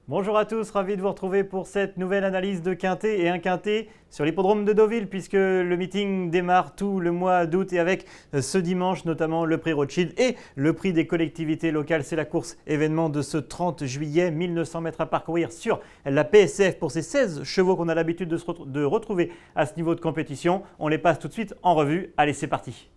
Bonjour à tous, ravi de vous retrouver pour cette nouvelle analyse de quintet et un quintet sur l'hippodrome de Deauville puisque le meeting démarre tout le mois d'août et avec ce dimanche notamment le prix Rothschild et le prix des collectivités locales. C'est la course événement de ce 30 juillet, 1900 mètres à parcourir sur la PSF pour ces 16 chevaux qu'on a l'habitude de retrouver à ce niveau de compétition. On les passe tout de suite en revue. Allez, c'est parti.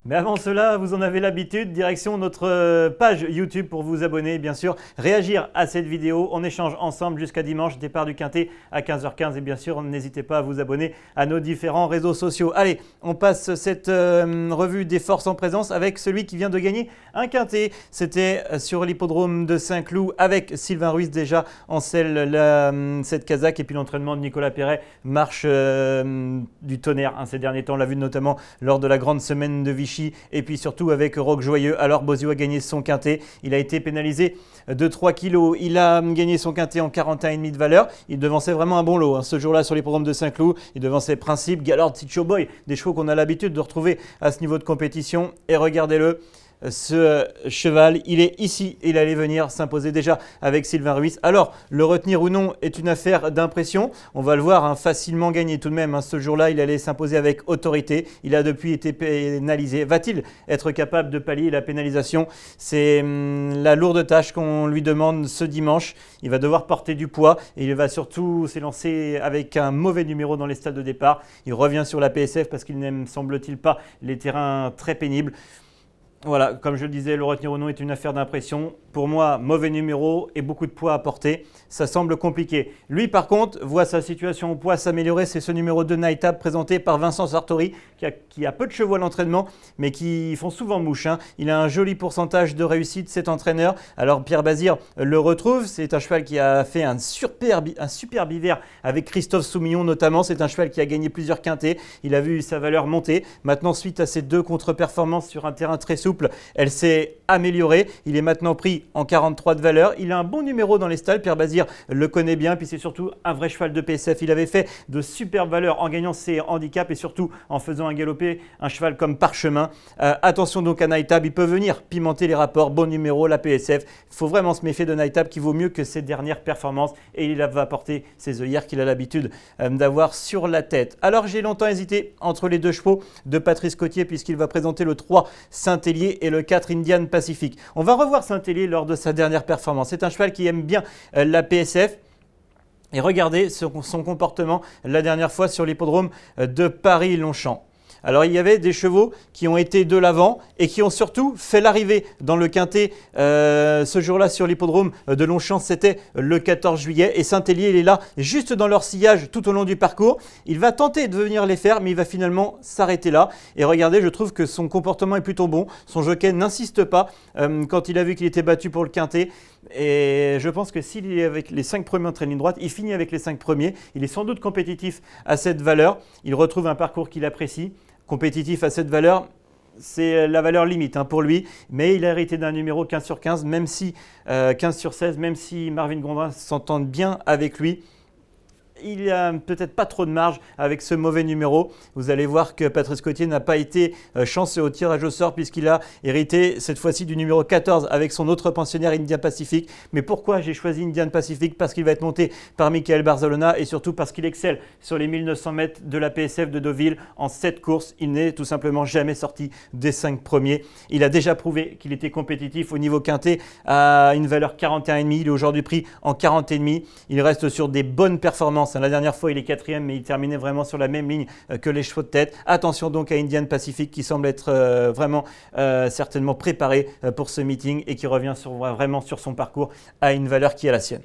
Mais avant cela, vous en avez l'habitude, direction notre page YouTube pour vous abonner et bien sûr réagir à cette vidéo. On échange ensemble jusqu'à dimanche, départ du quintet à 15h15 et bien sûr n'hésitez pas à vous abonner à nos différents réseaux sociaux. Allez, on passe cette revue des forces en présence avec celui qui vient de gagner un quintet. C'était sur l'hippodrome de Saint-Cloud avec Sylvain Ruiz déjà en selle, cette Kazakh et puis l'entraînement de Nicolas Perret marche du tonnerre ces derniers temps. On l'a vu notamment lors de la grande semaine de Vichy. Et puis surtout avec Roque Joyeux. Alors Bozio a gagné son quintet, il a été pénalisé de 3 kg, il a gagné son quintet en 41,5 de valeur, il devançait vraiment un bon lot ce jour-là sur les programmes de Saint-Cloud, il devançait Principe, Galord, Ticho Boy, des chevaux qu'on a l'habitude de retrouver à ce niveau de compétition et regardez-le. Ce cheval, il est ici, il allait venir s'imposer déjà avec Sylvain Ruiz. Alors, le retenir ou non est une affaire d'impression. On va le voir facilement gagner tout de même. Ce jour-là, il allait s'imposer avec autorité. Il a depuis été pénalisé. Va-t-il être capable de pallier la pénalisation? C'est la lourde tâche qu'on lui demande ce dimanche. Il va devoir porter du poids et il va surtout s'élancer avec un mauvais numéro dans les stades de départ. Il revient sur la PSF parce qu'il n'aime, semble-t-il pas, les terrains très pénibles. Voilà, comme je le disais, le retenir ou non est une affaire d'impression. Pour moi, mauvais numéro et beaucoup de poids à porter. Ça semble compliqué. Lui, par contre, voit sa situation au poids s'améliorer. C'est ce numéro 2 Night Up présenté par Vincent Sartori qui a peu de chevaux à l'entraînement, mais qui font souvent mouche. Il a un joli pourcentage de réussite, cet entraîneur. Alors, Pierre Bazir le retrouve. C'est un cheval qui a fait un superbe hiver avec Christophe Soumillon notamment. C'est un cheval qui a gagné plusieurs quintets. Il a vu sa valeur monter. Maintenant, suite à ces deux contre-performances sur un terrain très souple, elle s'est améliorée. Il est maintenant pris en 43 de valeur. Il a un bon numéro dans les stalles. Pierre Bazir le connaît bien. Puis c'est surtout un vrai cheval de PSF. Il avait fait de superbes valeurs en gagnant ses handicaps et surtout en faisant un galopé un cheval comme Parchemin. Attention donc à Night Up. Il peut venir pimenter les rapports. Bon numéro, la PSF. Il faut vraiment se méfier de Night Up qui vaut mieux que ses dernières performances. Et il va porter ses œillères qu'il a l'habitude d'avoir sur la tête. Alors j'ai longtemps hésité entre les deux chevaux de Patrice Cottier puisqu'il va présenter le 3 Saint-Hélier et le 4 Indian Pacific. On va revoir Saint-Hélier lors de sa dernière performance. C'est un cheval qui aime bien la PSF. Et regardez son comportement la dernière fois sur l'hippodrome de Paris-Longchamp. Alors il y avait des chevaux qui ont été de l'avant et qui ont surtout fait l'arrivée dans le quintet ce jour-là sur l'hippodrome de Longchamp, c'était le 14 juillet et Saint-Hélier il est là juste dans leur sillage tout au long du parcours. Il va tenter de venir les faire mais il va finalement s'arrêter là et regardez, je trouve que son comportement est plutôt bon, son jockey n'insiste pas quand il a vu qu'il était battu pour le quintet. Et je pense que s'il est avec les 5 premiers en ligne droite, il finit avec les 5 premiers. Il est sans doute compétitif à cette valeur. Il retrouve un parcours qu'il apprécie. Compétitif à cette valeur, c'est la valeur limite pour lui. Mais il a hérité d'un numéro 15 sur 15, même si 15 sur 16, même si Marvin Gondrin s'entend bien avec lui. Il n'y a peut-être pas trop de marge avec ce mauvais numéro. Vous allez voir que Patrice Cottier n'a pas été chanceux au tirage au sort puisqu'il a hérité cette fois-ci du numéro 14 avec son autre pensionnaire Indian Pacific. Mais pourquoi j'ai choisi Indian Pacific? Parce qu'il va être monté par Michael Barzalona et surtout parce qu'il excelle sur les 1900 mètres de la PSF de Deauville. En 7 courses, il n'est tout simplement jamais sorti des 5 premiers. Il a déjà prouvé qu'il était compétitif au niveau quintet à une valeur 41,5. Il est aujourd'hui pris en 40,5. Il reste sur des bonnes performances. La dernière fois, il est 4e, mais il terminait vraiment sur la même ligne que les chevaux de tête. Attention donc à Indian Pacific qui semble être vraiment certainement préparé pour ce meeting et qui revient vraiment sur son parcours à une valeur qui est la sienne.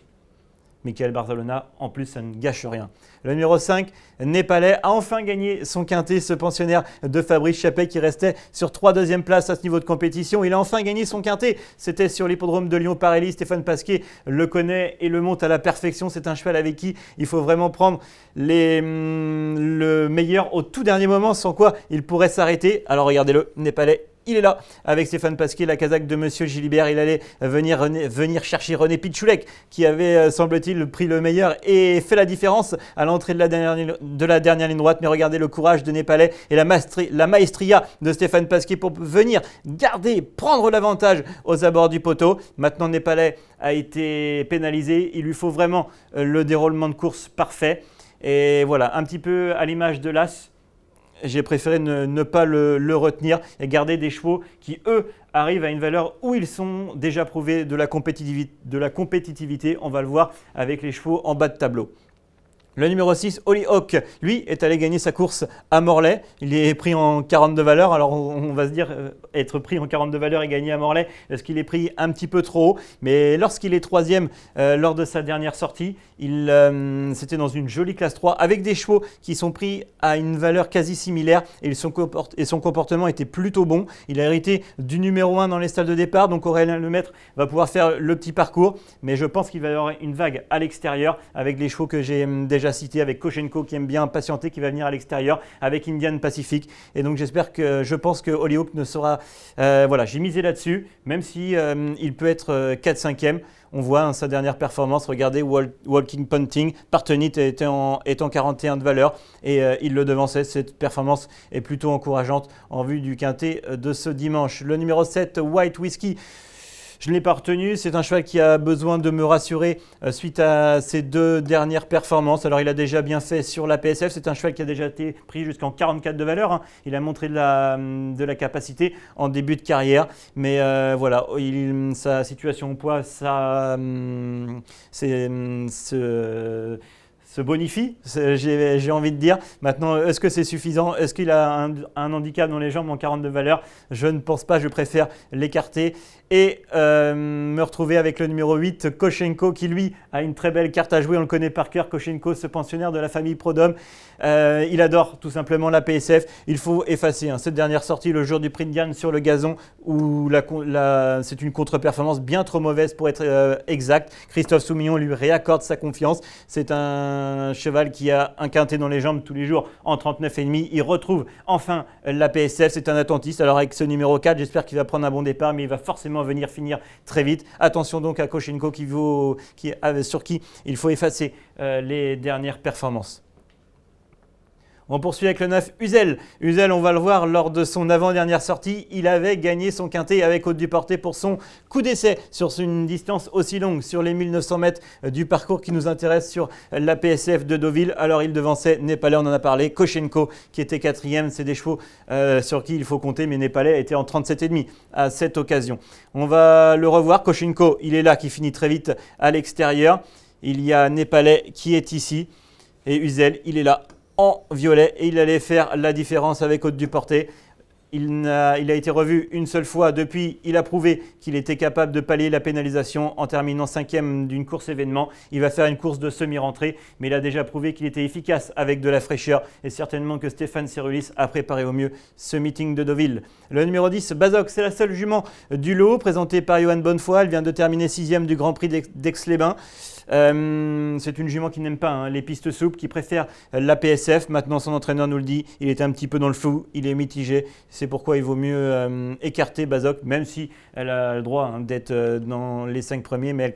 Michael Barzalona, en plus, ça ne gâche rien. Le numéro 5, Népalais, a enfin gagné son quintet, ce pensionnaire de Fabrice Chappet qui restait sur 3 deuxième place à ce niveau de compétition. Il a enfin gagné son quintet. C'était sur l'hippodrome de Lyon-Parelli. Stéphane Pasquier le connaît et le monte à la perfection. C'est un cheval avec qui il faut vraiment prendre le meilleur au tout dernier moment, sans quoi il pourrait s'arrêter. Alors regardez-le, Népalais il est là avec Stéphane Pasquier, la casaque de Monsieur Gilibert. Il allait venir chercher René Pichulek qui avait, semble-t-il, pris le meilleur et fait la différence à l'entrée de la dernière ligne droite. Mais regardez le courage de Népalais et la maestria de Stéphane Pasquier pour venir prendre l'avantage aux abords du poteau. Maintenant, Népalais a été pénalisé. Il lui faut vraiment le déroulement de course parfait. Et voilà, un petit peu à l'image de l'As. J'ai préféré ne pas le retenir et garder des chevaux qui, eux, arrivent à une valeur où ils sont déjà prouvés de la compétitivité. On va le voir avec les chevaux en bas de tableau. Le numéro 6, Hollyhock, lui, est allé gagner sa course à Morlaix. Il est pris en 42 valeurs. Alors, on va se dire, être pris en 42 valeurs et gagner à Morlaix, est-ce qu'il est pris un petit peu trop haut? Mais lorsqu'il est troisième lors de sa dernière sortie, c'était dans une jolie classe 3 avec des chevaux qui sont pris à une valeur quasi similaire et son comportement était plutôt bon. Il a hérité du numéro 1 dans les stalles de départ, donc Aurélien Lemaître va pouvoir faire le petit parcours. Mais je pense qu'il va y avoir une vague à l'extérieur avec les chevaux que j'ai déjà cité, avec Koshenko qui aime bien patienter, qui va venir à l'extérieur, avec Indian Pacific. Et donc je pense que Hollyhock ne sera... voilà, j'ai misé là-dessus, même si il peut être 4-5e. On voit sa dernière performance, regardez Walking Punting, Partenit est en 41 de valeur et il le devançait. Cette performance est plutôt encourageante en vue du quintet de ce dimanche. Le numéro 7, White Whiskey. Je ne l'ai pas retenu, c'est un cheval qui a besoin de me rassurer suite à ses 2 dernières performances. Alors il a déjà bien fait sur la PSF, c'est un cheval qui a déjà été pris jusqu'en 44 de valeur. Il a montré de la capacité en début de carrière, mais voilà, sa situation au poids, se bonifie, j'ai envie de dire. Maintenant, est-ce que c'est suffisant? Est-ce qu'il a un handicap dans les jambes en 42 valeurs? Je ne pense pas, je préfère l'écarter et me retrouver avec le numéro 8, Koshenko, qui lui a une très belle carte à jouer. On le connaît par cœur, Koshenko, ce pensionnaire de la famille Prodhomme. Il adore tout simplement la PSF. Il faut effacer cette dernière sortie le jour du Prix de Galles sur le gazon où c'est une contre-performance bien trop mauvaise pour être exact. Christophe Soumillon lui réaccorde sa confiance. C'est un cheval qui a un quintet dans les jambes tous les jours en 39,5. Il retrouve enfin la PSF. C'est un attentiste. Alors avec ce numéro 4, j'espère qu'il va prendre un bon départ, mais il va forcément venir finir très vite. Attention donc à Koshenko sur qui il faut effacer les dernières performances. On poursuit avec le 9, Uzel. Uzel, on va le voir, lors de son avant-dernière sortie, il avait gagné son quintet avec Haute du Porté pour son coup d'essai sur une distance aussi longue, sur les 1900 mètres du parcours qui nous intéresse sur la PSF de Deauville. Alors il devançait Népalais, on en a parlé, Koshenko qui était 4e. C'est des chevaux sur qui il faut compter, mais Népalais était en 37,5 à cette occasion. On va le revoir, Koshenko, il est là, qui finit très vite à l'extérieur. Il y a Népalais qui est ici et Uzel, il est là en violet et il allait faire la différence avec Haute du Porté. Il a été revu une seule fois depuis. Il a prouvé qu'il était capable de pallier la pénalisation en terminant 5e d'une course événement. Il va faire une course de semi-rentrée, mais il a déjà prouvé qu'il était efficace avec de la fraîcheur et certainement que Stéphane Cerulis a préparé au mieux ce meeting de Deauville. Le numéro 10, Bazoc, c'est la seule jument du lot présentée par Johan Bonnefoy. Elle vient de terminer 6e du Grand Prix d'Aix-les-Bains. C'est une jument qui n'aime pas les pistes souples, qui préfère la PSF. Maintenant, son entraîneur nous le dit, il est un petit peu dans le flou, il est mitigé. C'est pourquoi il vaut mieux écarter Bazoc, même si elle a le droit d'être dans les 5 premiers, mais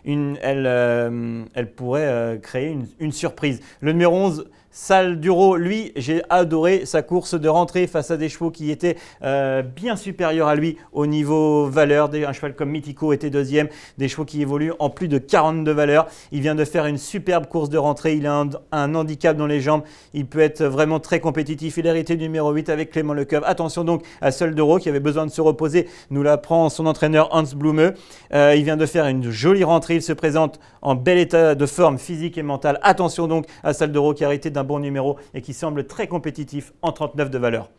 elle pourrait créer une surprise. Le numéro 11, Sal Duro, lui, j'ai adoré sa course de rentrée face à des chevaux qui étaient bien supérieurs à lui au niveau valeur. Un cheval comme Mythico était 2e, des chevaux qui évoluent en plus de 42 valeurs. Il vient de faire une superbe course de rentrée, il a un handicap dans les jambes, il peut être vraiment très compétitif. Il a hérité du numéro 8 avec Clément Lecoeuvre. Attention donc à Sal Duro qui avait besoin de se reposer, nous l'apprend son entraîneur Hans Blumeux. Il vient de faire une jolie rentrée, il se présente en bel état de forme physique et mentale. Attention donc à Sal Duro qui a hérité d'un bon numéro et qui semble très compétitif en 39 de valeur.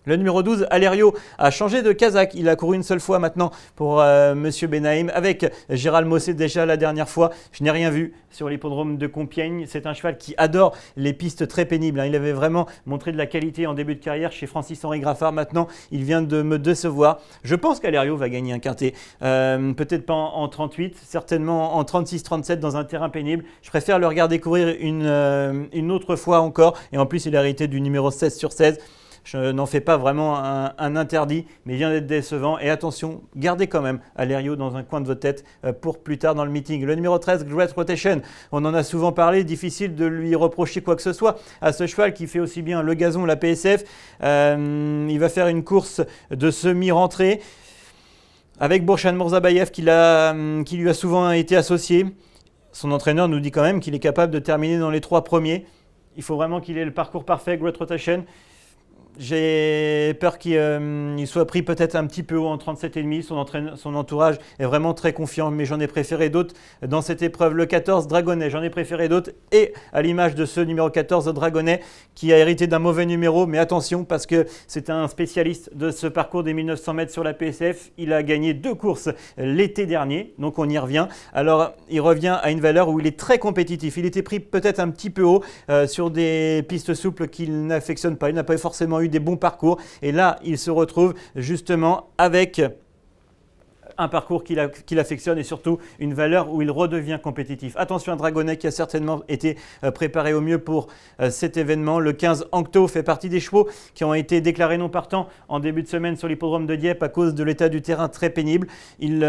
Le numéro 12, Alerio, a changé de casaque. Il a couru une seule fois maintenant pour Monsieur Benaïm avec Gérald Mossé déjà la dernière fois. Je n'ai rien vu sur l'hippodrome de Compiègne. C'est un cheval qui adore les pistes très pénibles. Il avait vraiment montré de la qualité en début de carrière chez Francis-Henri Graffard. Maintenant, il vient de me décevoir. Je pense qu'Alerio va gagner un quintet. Peut-être pas en 38, certainement en 36-37 dans un terrain pénible. Je préfère le regarder courir une autre fois encore. Et en plus, il a hérité du numéro 16 sur 16. Je n'en fais pas vraiment un interdit, mais il vient d'être décevant. Et attention, gardez quand même Alerio dans un coin de votre tête pour plus tard dans le meeting. Le numéro 13, Great Rotation, on en a souvent parlé, difficile de lui reprocher quoi que ce soit à ce cheval qui fait aussi bien le gazon, la PSF. Il va faire une course de semi-rentrée avec Bourchan Mourzabayev qui lui a souvent été associé. Son entraîneur nous dit quand même qu'il est capable de terminer dans les 3 premiers. Il faut vraiment qu'il ait le parcours parfait, Great Rotation. J'ai peur qu'il soit pris peut-être un petit peu haut en 37,5. Son entourage est vraiment très confiant, mais j'en ai préféré d'autres dans cette épreuve. Le 14, Dragonnet, j'en ai préféré d'autres. Et à l'image de ce numéro 14, Dragonnet, qui a hérité d'un mauvais numéro. Mais attention, parce que c'est un spécialiste de ce parcours des 1900 mètres sur la PSF. Il a gagné 2 courses l'été dernier, donc on y revient. Alors, il revient à une valeur où il est très compétitif. Il était pris peut-être un petit peu haut sur des pistes souples qu'il n'affectionne pas. Il n'a pas forcément eu des bons parcours et là il se retrouve justement avec un parcours qu'il affectionne et surtout une valeur où il redevient compétitif. Attention à Dragonnet qui a certainement été préparé au mieux pour cet événement. Le 15 Ancto fait partie des chevaux qui ont été déclarés non partants en début de semaine sur l'hippodrome de Dieppe à cause de l'état du terrain très pénible. Il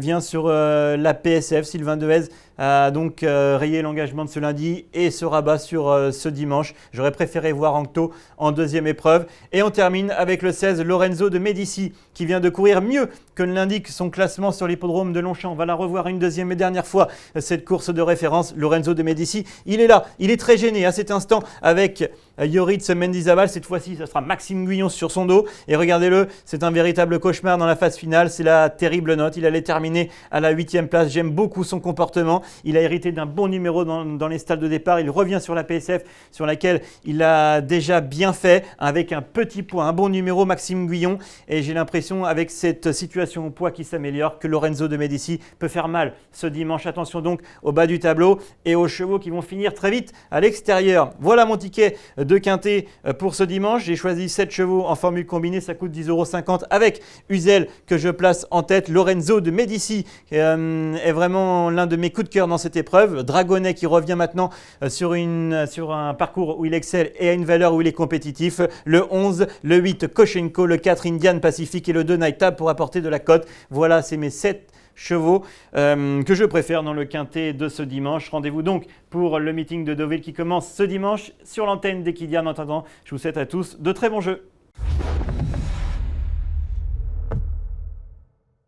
vient sur la PSF. Sylvain Dehaze a donc rayé l'engagement de ce lundi et se rabat sur ce dimanche. J'aurais préféré voir Ancto en deuxième épreuve. Et on termine avec le 16 Lorenzo de Medici qui vient de courir mieux que ne l'indique son classement sur l'hippodrome de Longchamp. On va la revoir une deuxième et dernière fois, cette course de référence. Lorenzo de Medici, il est là, il est très gêné à cet instant avec Yoritz Mendizabal. Cette fois-ci, ce sera Maxime Guyon sur son dos. Et regardez-le, c'est un véritable cauchemar dans la phase finale. C'est la terrible note. Il allait terminer à la 8e place. J'aime beaucoup son comportement. Il a hérité d'un bon numéro dans les stalles de départ. Il revient sur la PSF sur laquelle il a déjà bien fait avec un petit poids, un bon numéro, Maxime Guyon. Et j'ai l'impression avec cette situation au poids qui s'améliore que Lorenzo de Medici peut faire mal ce dimanche. Attention donc au bas du tableau et aux chevaux qui vont finir très vite à l'extérieur. Voilà mon ticket de quintet pour ce dimanche. J'ai choisi 7 chevaux en formule combinée, ça coûte 10,50 € avec Uzel que je place en tête. Lorenzo de Medici est vraiment l'un de mes coups de cœur dans cette épreuve. Dragonnet qui revient maintenant sur un parcours où il excelle et à une valeur où il est compétitif. Le 11, le 8 Koshenko, le 4 Indian Pacific et le 2 Night Tab pour apporter de la cote. Voilà, c'est mes 7 chevaux que je préfère dans le quintet de ce dimanche. Rendez-vous donc pour le meeting de Deauville qui commence ce dimanche sur l'antenne d'Equidia. En attendant, je vous souhaite à tous de très bons jeux.